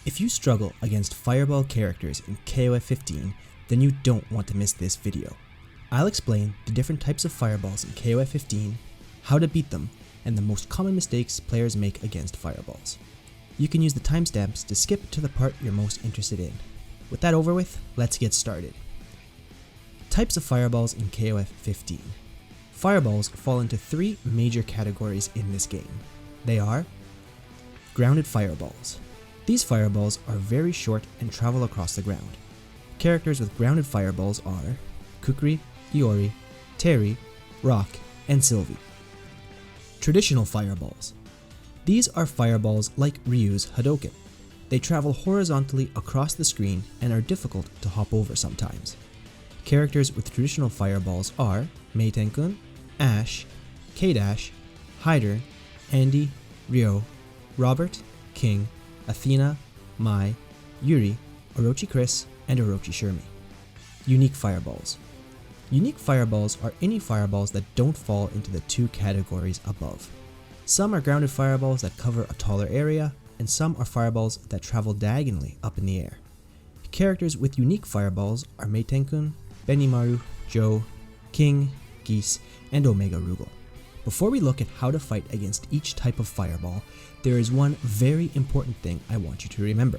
If you struggle against fireball characters in KOF 15, then you don't want to miss this video. I'll explain the different types of fireballs in KOF 15, how to beat them, and the most common mistakes players make against fireballs. You can use the timestamps to skip to the part you're most interested in. With that over with, let's get started. Types of fireballs in KOF 15. Fireballs fall into three major categories in this game. They are grounded fireballs. These fireballs are very short and travel across the ground. Characters with grounded fireballs are Kukri, Iori, Terry, Rock, and Sylvie. Traditional fireballs. These are fireballs like Ryu's Hadoken. They travel horizontally across the screen and are difficult to hop over sometimes. Characters with traditional fireballs are Meiten-kun, Ash, K-Dash, Hyder, Andy, Ryo, Robert, King, Athena, Mai, Yuri, Orochi Chris, and Orochi Shermie. Unique fireballs. Unique fireballs are any fireballs that don't fall into the two categories above. Some are grounded fireballs that cover a taller area, and some are fireballs that travel diagonally up in the air. Characters with unique fireballs are Meiten-kun, Benimaru, Joe, King, Geese, and Omega Rugal. Before we look at how to fight against each type of fireball, there is one very important thing I want you to remember.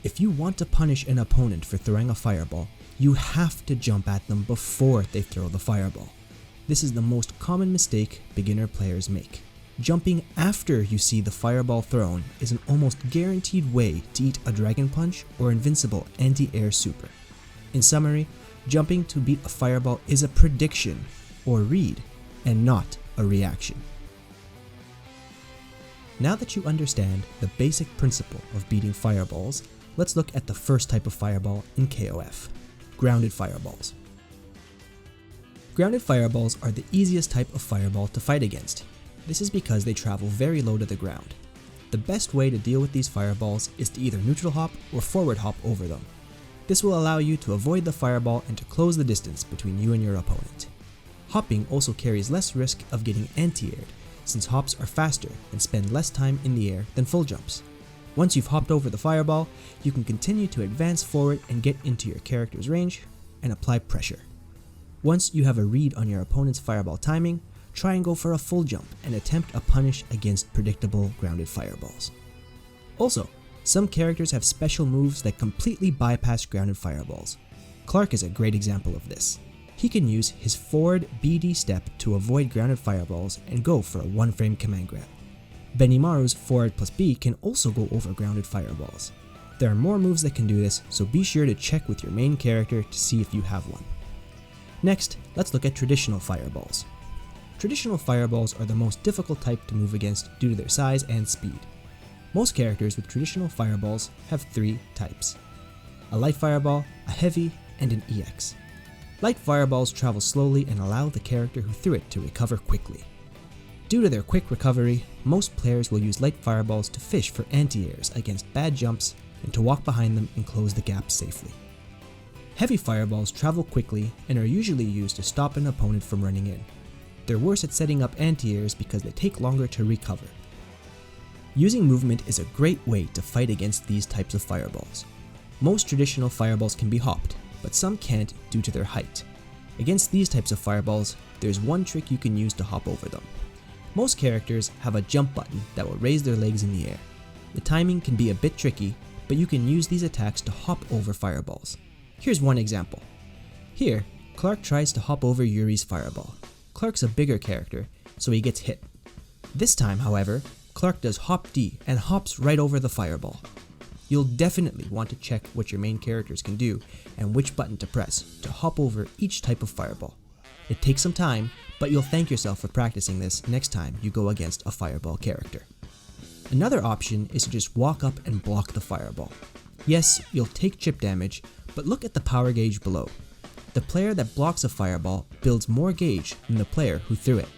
If you want to punish an opponent for throwing a fireball, you have to jump at them before they throw the fireball. This is the most common mistake beginner players make. Jumping after you see the fireball thrown is an almost guaranteed way to eat a Dragon Punch or Invincible anti-air super. In summary, jumping to beat a fireball is a prediction, or read, and not a reaction. Now that you understand the basic principle of beating fireballs, let's look at the first type of fireball in KOF, grounded fireballs. Grounded fireballs are the easiest type of fireball to fight against. This is because they travel very low to the ground. The best way to deal with these fireballs is to either neutral hop or forward hop over them. This will allow you to avoid the fireball and to close the distance between you and your opponent. Hopping also carries less risk of getting anti-aired, since hops are faster and spend less time in the air than full jumps. Once you've hopped over the fireball, you can continue to advance forward and get into your character's range and apply pressure. Once you have a read on your opponent's fireball timing, try and go for a full jump and attempt a punish against predictable grounded fireballs. Also, some characters have special moves that completely bypass grounded fireballs. Clark is a great example of this. He can use his forward BD step to avoid grounded fireballs and go for a one-frame command grab. Benimaru's forward plus B can also go over grounded fireballs. There are more moves that can do this, so be sure to check with your main character to see if you have one. Next, let's look at traditional fireballs. Traditional fireballs are the most difficult type to move against due to their size and speed. Most characters with traditional fireballs have three types: a light fireball, a heavy, and an EX. Light fireballs travel slowly and allow the character who threw it to recover quickly. Due to their quick recovery, most players will use light fireballs to fish for anti-airs against bad jumps and to walk behind them and close the gap safely. Heavy fireballs travel quickly and are usually used to stop an opponent from running in. They're worse at setting up anti-airs because they take longer to recover. Using movement is a great way to fight against these types of fireballs. Most traditional fireballs can be hopped, but some can't due to their height. Against these types of fireballs, there's one trick you can use to hop over them. Most characters have a jump button that will raise their legs in the air. The timing can be a bit tricky, but you can use these attacks to hop over fireballs. Here's one example. Here, Clark tries to hop over Yuri's fireball. Clark's a bigger character, so he gets hit. This time, however, Clark does hop D and hops right over the fireball. You'll definitely want to check what your main characters can do and which button to press to hop over each type of fireball. It takes some time, but you'll thank yourself for practicing this next time you go against a fireball character. Another option is to just walk up and block the fireball. Yes, you'll take chip damage, but look at the power gauge below. The player that blocks a fireball builds more gauge than the player who threw it.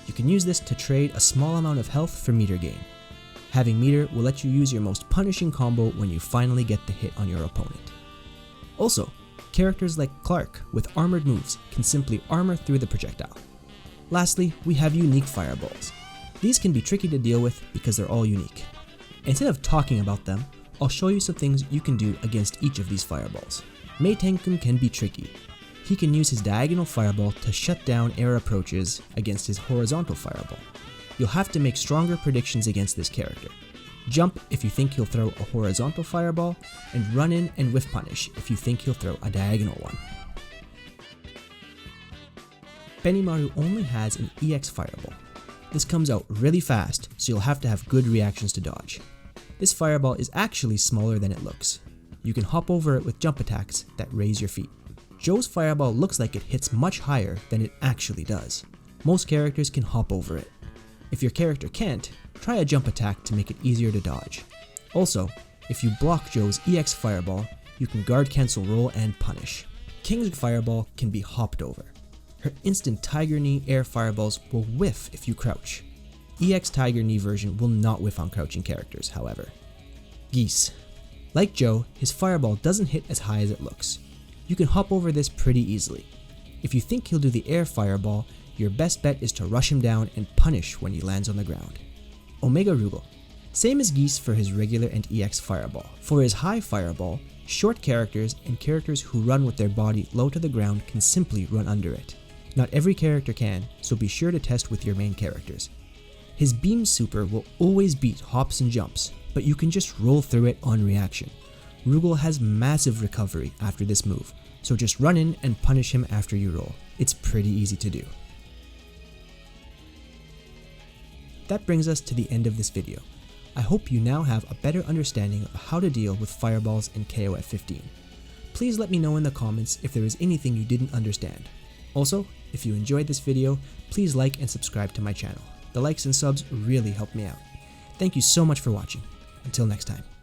You can use this to trade a small amount of health for meter gain. Having meter will let you use your most punishing combo when you finally get the hit on your opponent. Also, characters like Clark with armored moves can simply armor through the projectile. Lastly, we have unique fireballs. These can be tricky to deal with because they're all unique. Instead of talking about them, I'll show you some things you can do against each of these fireballs. Mei Tenkun can be tricky. He can use his diagonal fireball to shut down air approaches against his horizontal fireball. You'll have to make stronger predictions against this character. Jump if you think he'll throw a horizontal fireball, and run in and whiff punish if you think he'll throw a diagonal one. Benimaru only has an EX fireball. This comes out really fast, so you'll have to have good reactions to dodge. This fireball is actually smaller than it looks. You can hop over it with jump attacks that raise your feet. Joe's fireball looks like it hits much higher than it actually does. Most characters can hop over it. If your character can't, try a jump attack to make it easier to dodge. Also, if you block Joe's EX fireball, you can guard cancel roll and punish. King's fireball can be hopped over. Her instant Tiger Knee air fireballs will whiff if you crouch. EX Tiger Knee version will not whiff on crouching characters, however. Geese. Like Joe, his fireball doesn't hit as high as it looks. You can hop over this pretty easily. If you think he'll do the air fireball, your best bet is to rush him down and punish when he lands on the ground. Omega Rugal. Same as Geese for his regular and EX fireball. For his high fireball, short characters and characters who run with their body low to the ground can simply run under it. Not every character can, so be sure to test with your main characters. His beam super will always beat hops and jumps, but you can just roll through it on reaction. Rugal has massive recovery after this move, so just run in and punish him after you roll. It's pretty easy to do. That brings us to the end of this video. I hope you now have a better understanding of how to deal with fireballs in KOF 15. Please let me know in the comments if there is anything you didn't understand. Also, if you enjoyed this video, please like and subscribe to my channel. The likes and subs really help me out. Thank you so much for watching. Until next time.